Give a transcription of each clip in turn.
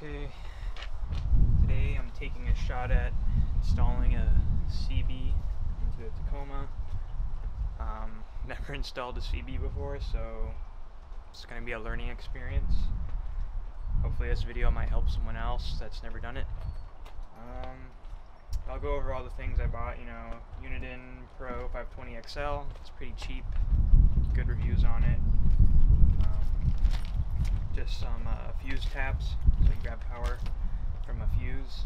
Okay, today I'm taking a shot at installing a CB into the Tacoma. Never installed a CB before, so it's going to be a learning experience. Hopefully this video might help someone else that's never done it. I'll go over all the things I bought, Uniden Pro 520 XL, it's pretty cheap, good reviews on it. Just some fuse taps, so you can grab power from a fuse.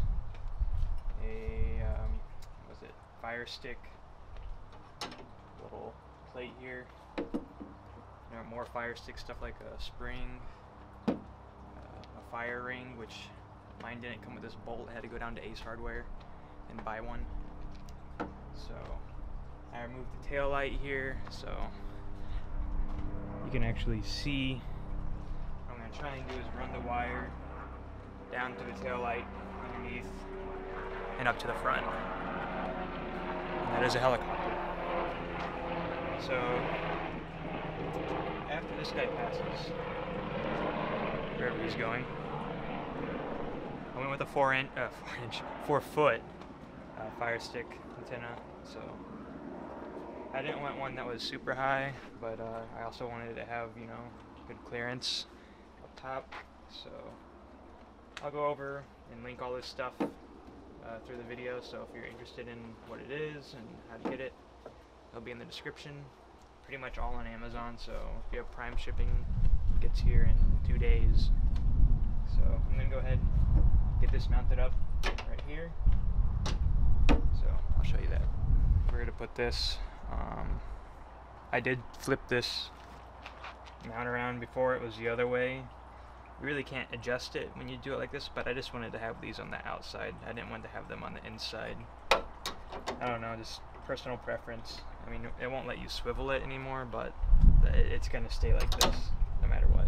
FireStik little plate here. More FireStik stuff like a spring, a fire ring, which mine didn't come with this bolt. I had to go down to Ace Hardware and buy one. So I removed the tail light here, so you can actually see. What I'm going to try and do is run the wire down to the tail light underneath and up to the front. And that is a helicopter. So after this guy passes, wherever he's going, I went with a 4 foot FireStik antenna. So I didn't want one that was super high, but I also wanted it to have, good clearance up top. So I'll go over and link all this stuff through the video. So if you're interested in what it is and how to get it, it'll be in the description. Pretty much all on Amazon. So if you have Prime shipping, it gets here in 2 days. So I'm gonna go ahead and get this mounted up right here. So I'll show you that. We're gonna put this. I did flip this mount around before. It was the other way. You really can't adjust it when you do it like this, but I just wanted to have these on the outside. I didn't want to have them on the inside. I don't know, just personal preference. I mean, it won't let you swivel it anymore, but it's gonna stay like this no matter what.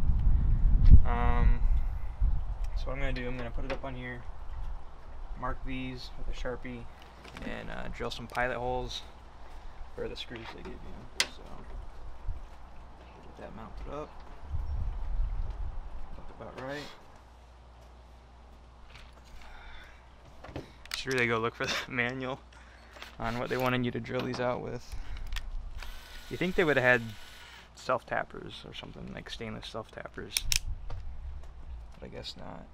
So what I'm gonna do, I'm gonna put it up on here, mark these with a Sharpie, and drill some pilot holes for the screws they give you. So get that mounted up. Look about right. Should really go look for the manual on what they wanted you to drill these out with. You think they would have had self-tappers or something, like stainless self-tappers, but I guess not.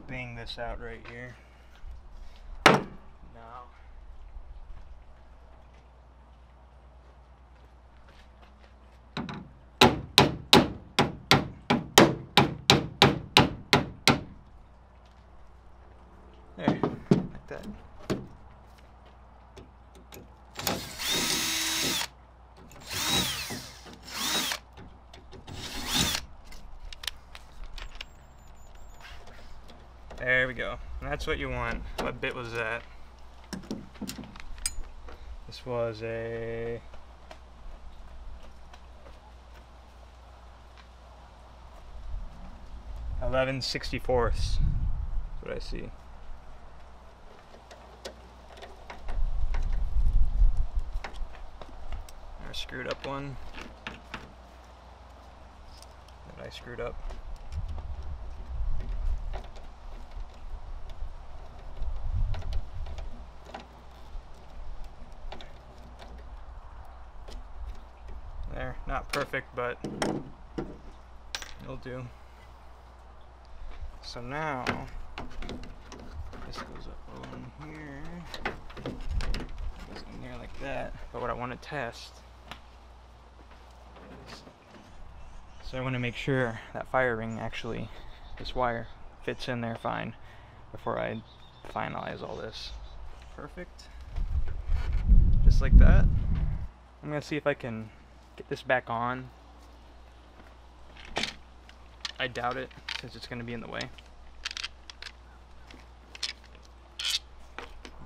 Bang this out right here. Now there, like that. There we go. And that's what you want. What bit was that? This was a 11/64. That's what I see. There's a screwed up one that I screwed up. There, not perfect, but it'll do. So now, this goes up on here, goes in there like that. But what I want to test is, so I want to make sure that fire ring actually, this wire, fits in there fine before I finalize all this. Perfect. Just like that. I'm going to see if I can get this back on. I doubt it, since it's going to be in the way.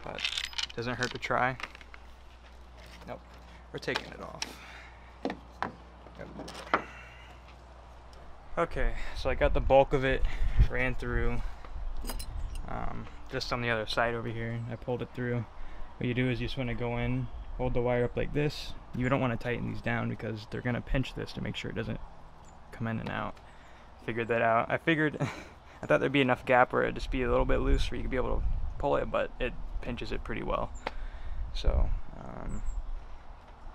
But it doesn't hurt to try. Nope. we're taking it off. Yep. Okay, so I got the bulk of it, ran through, just on the other side over here. I pulled it through. What you do is you just want to go in, hold the wire up like this. You don't want to tighten these down because they're going to pinch this to make sure it doesn't come in and out. Figured that out. I thought there'd be enough gap where it'd just be a little bit loose where you could be able to pull it, but it pinches it pretty well. So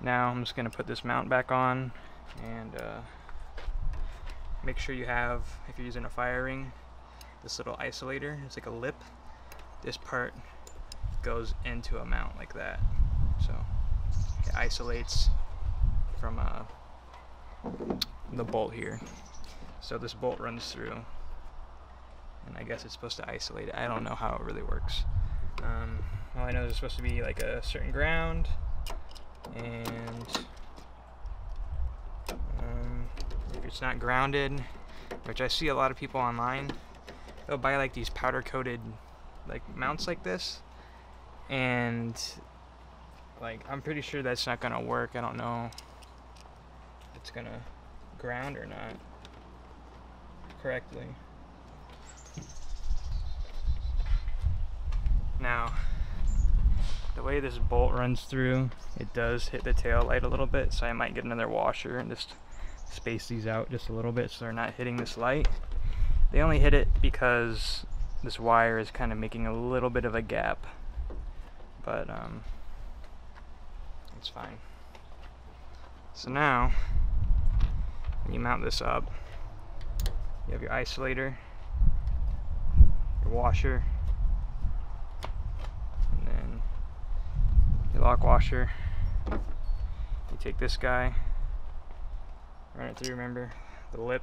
now I'm just going to put this mount back on and make sure you have, if you're using a fire ring, this little isolator. It's like a lip. This part goes into a mount like that, so it isolates from the bolt here. So this bolt runs through, and I guess it's supposed to isolate it. I don't know how it really works. All I know is it's supposed to be like a certain ground, and if it's not grounded, which I see a lot of people online, they'll buy like these powder coated like mounts like this, and like I'm pretty sure that's not gonna work. I don't know if it's gonna ground or not correctly. Now the way this bolt runs through, it does hit the tail light a little bit, so I might get another washer and just space these out just a little bit so they're not hitting this light. They only hit it because this wire is kind of making a little bit of a gap, but it's fine. So now when you mount this up, you have your isolator, your washer, and then your lock washer. You take this guy, run it through, remember, the lip.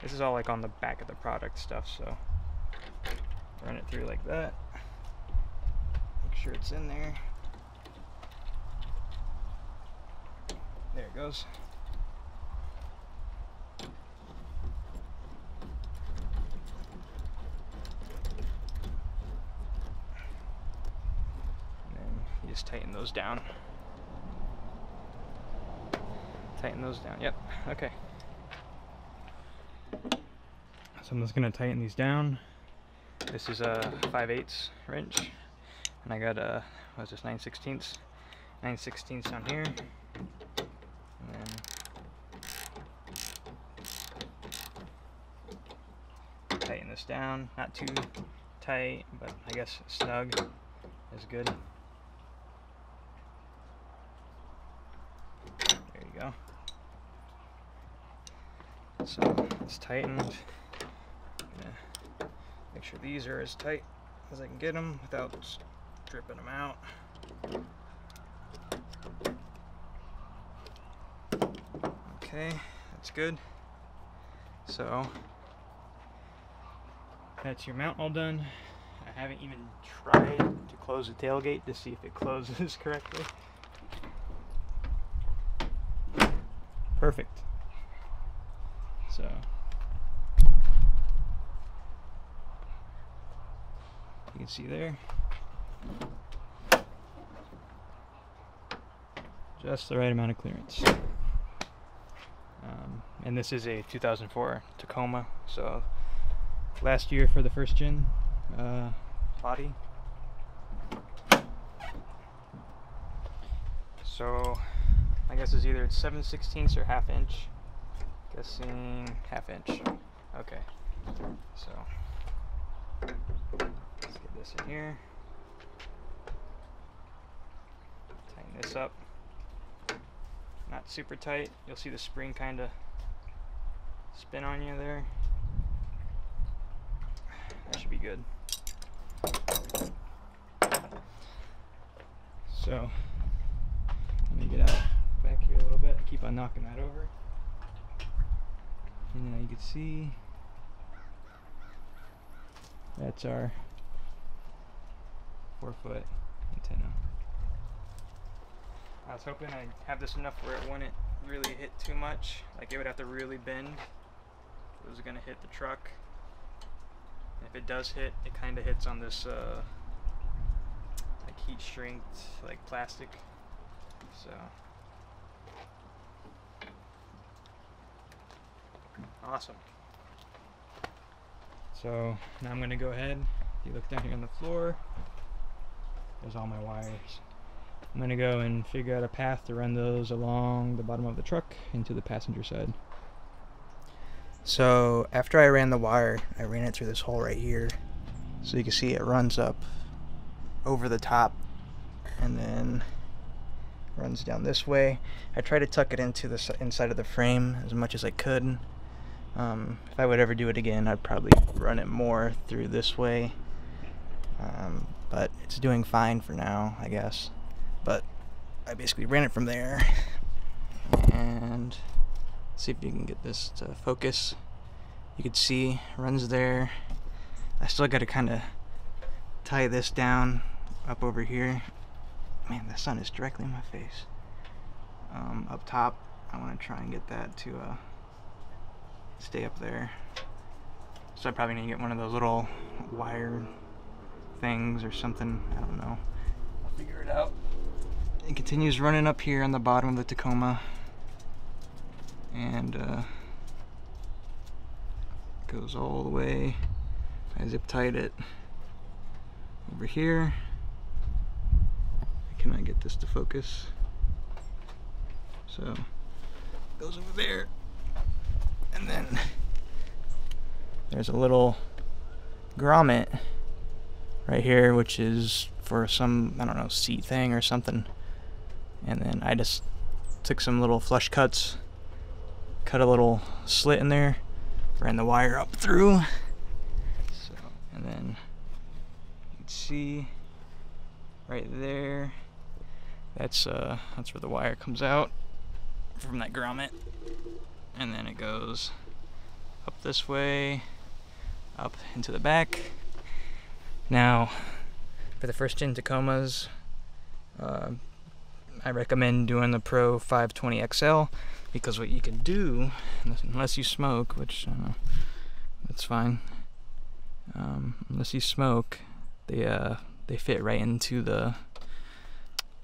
This is all like on the back of the product stuff, so run it through like that. Make sure it's in there. There it goes. And then you just tighten those down. Tighten those down, yep, okay. So I'm just gonna tighten these down. This is a 5/8 wrench, and I got a, what's this, 9/16? 9/16 down here, and then tighten this down. Not too tight, but I guess snug is good. There you go. So it's tightened. Make sure these are as tight as I can get them without stripping them out. Okay, that's good. So that's your mount all done. I haven't even tried to close the tailgate to see if it closes correctly. Perfect. So you can see there, just the right amount of clearance. And this is a 2004 Tacoma, so last year for the first gen body. So I guess it's either 7/16 or 1/2 inch. Guessing 1/2 inch. Okay, so let's get this in here. Tighten this up. Not super tight. You'll see the spring kind of spin on you there. That should be good. So let me get out back here a little bit. Keep on knocking that over. And now you can see that's our 4-foot antenna. I was hoping I'd have this enough where it wouldn't really hit too much. Like it would have to really bend. It was gonna hit the truck. And if it does hit, it kind of hits on this like heat shrink, like plastic. So Awesome. So now I'm going to go ahead. If you look down here on the floor, there's all my wires. I'm going to go and figure out a path to run those along the bottom of the truck into the passenger side. So after I ran the wire, I ran it through this hole right here. So you can see it runs up over the top and then runs down this way. I try to tuck it into the inside of the frame as much as I could. If I would ever do it again, I'd probably run it more through this way. But it's doing fine for now, I guess. But I basically ran it from there. And see if you can get this to focus. You can see it runs there. I still got to kind of tie this down up over here. Man, the sun is directly in my face. Up top, I want to try and get that to stay up there. So I probably need to get one of those little wire things or something. I don't know. I'll figure it out. It continues running up here on the bottom of the Tacoma, and goes all the way. I zip tied it over here. I cannot get this to focus, so it goes over there, and then there's a little grommet right here, which is for some, I don't know, seat thing or something. And then I just took some little flush cuts, cut a little slit in there, ran the wire up through. So, and then you can see right there, that's where the wire comes out from that grommet, and then it goes up this way, up into the back. Now, for the first gen Tacomas, I recommend doing the Pro 520 XL, because what you can do, unless you smoke, which that's fine, unless you smoke, they fit right into the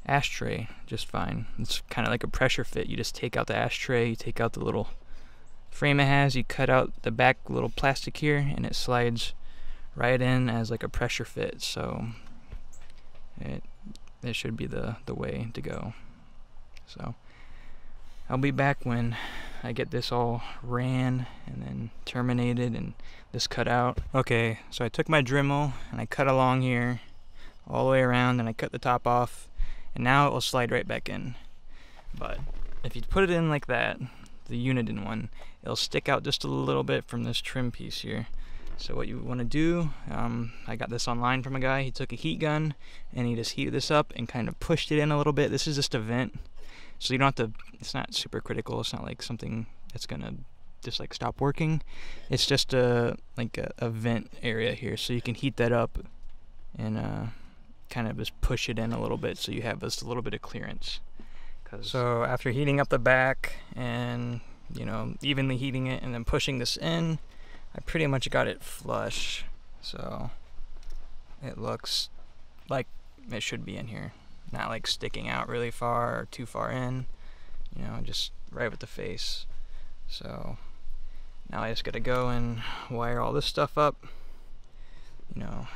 ashtray just fine. It's kind of like a pressure fit. You just take out the ashtray, you take out the little frame it has, you cut out the back little plastic here, and it slides right in as like a pressure fit. So it should be the way to go. So I'll be back when I get this all ran and then terminated and this cut out. Okay, so I took my Dremel and I cut along here all the way around, and I cut the top off, and now it will slide right back in. But if you put it in like that, the Uniden one, it'll stick out just a little bit from this trim piece here. So what you want to do, I got this online from a guy. He took a heat gun and he just heated this up and kind of pushed it in a little bit. This is just a vent, so you don't have to, it's not super critical. It's not like something that's gonna just like stop working. It's just like a vent area here, so you can heat that up and kind of just push it in a little bit, so you have just a little bit of clearance. So after heating up the back and, you know, evenly heating it and then pushing this in, I pretty much got it flush, so it looks like it should be in here, not like sticking out really far or too far in, you know, just right with the face. So now I just gotta go and wire all this stuff up, you know,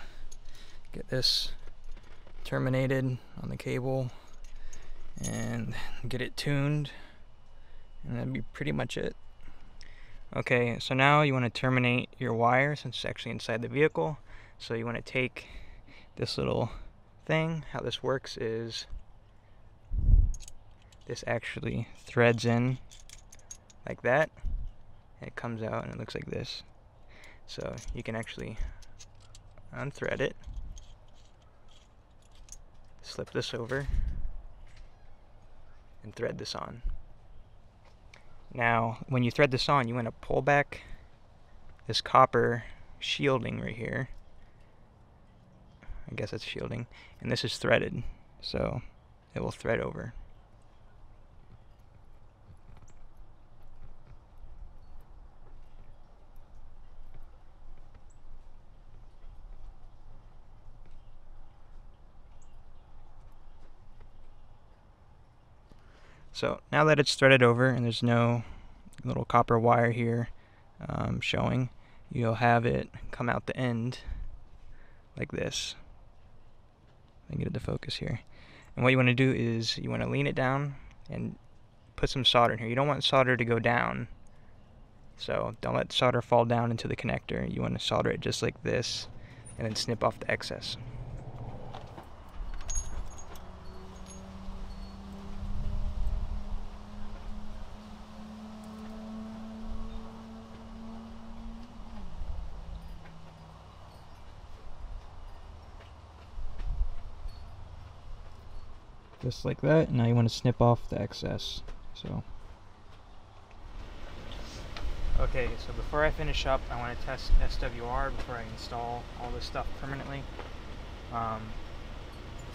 get this terminated on the cable and get it tuned, and that'd be pretty much it. Okay, so now you want to terminate your wire since it's actually inside the vehicle. So you want to take this little thing. How this works is this actually threads in like that, and it comes out and it looks like this. So you can actually unthread it, slip this over, and thread this on. Now, when you thread this on, you want to pull back this copper shielding right here. I guess it's shielding. And this is threaded, so it will thread over. So now that it's threaded over and there's no little copper wire here, showing, you'll have it come out the end like this. Let me get it to focus here. And what you want to do is you want to lean it down and put some solder in here. You don't want solder to go down, so don't let solder fall down into the connector. You want to solder it just like this and then snip off the excess. Just like that. Now you want to snip off the excess. So okay, so before I finish up, I want to test SWR before I install all this stuff permanently.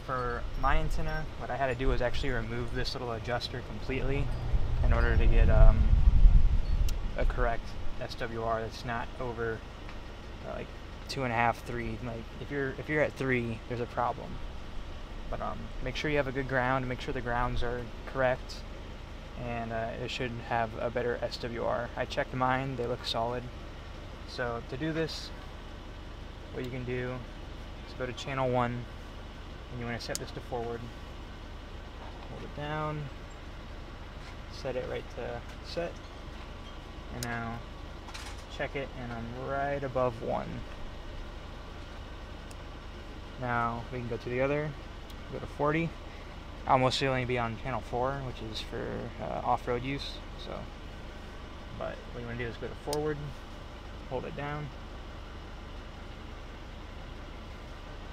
For my antenna, what I had to do was actually remove this little adjuster completely in order to get a correct SWR that's not over like 2.5, 3. Like if you're at 3, there's a problem. But make sure you have a good ground, make sure the grounds are correct, and it should have a better SWR. I checked mine, they look solid. So to do this, what you can do is go to channel 1, and you want to set this to forward. Hold it down, set it right to set, and now check it, and I'm right above 1. Now we can go to the other. Go to 40. I'll mostly only be on channel 4, which is for off-road use. So, but what you want to do is go to forward, hold it down,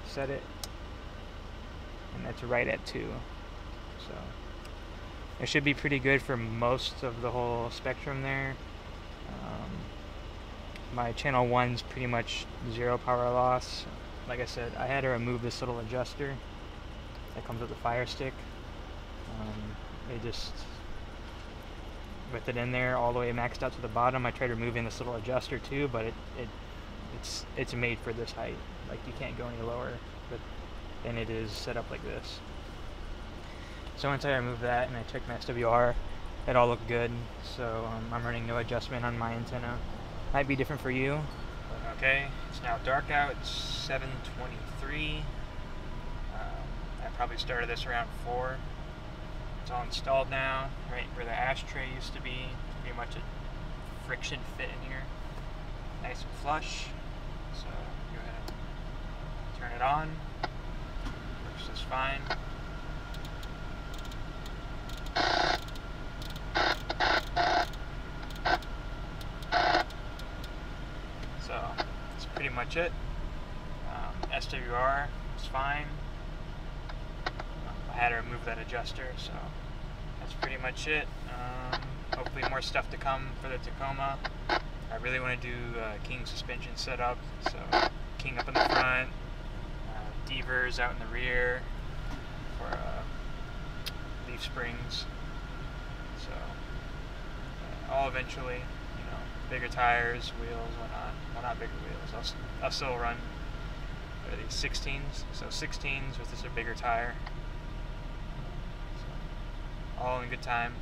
set it, and that's right at 2. So it should be pretty good for most of the whole spectrum there. My channel 1's pretty much 0 power loss. Like I said, I had to remove this little adjuster that comes with the FireStik. It just, with it in there all the way maxed out to the bottom, I tried removing this little adjuster too, but it's made for this height. Like you can't go any lower, than it is set up like this. So once I removed that and I checked my SWR, it all looked good. So I'm running no adjustment on my antenna. Might be different for you. Okay, it's now dark out. It's 7:23. I probably started this around 4. It's all installed now, right where the ashtray used to be. Pretty much a friction fit in here. Nice and flush. So go ahead and turn it on. Works just fine. So that's pretty much it. SWR is fine. I had to remove that adjuster, so that's pretty much it. Hopefully more stuff to come for the Tacoma. I really want to do king suspension setup, so king up in the front, devers out in the rear for leaf springs. So all eventually, you know, bigger tires, wheels, whatnot. Well, not bigger wheels. I'll still run these 16s, so 16s with just a bigger tire. So, all in good time.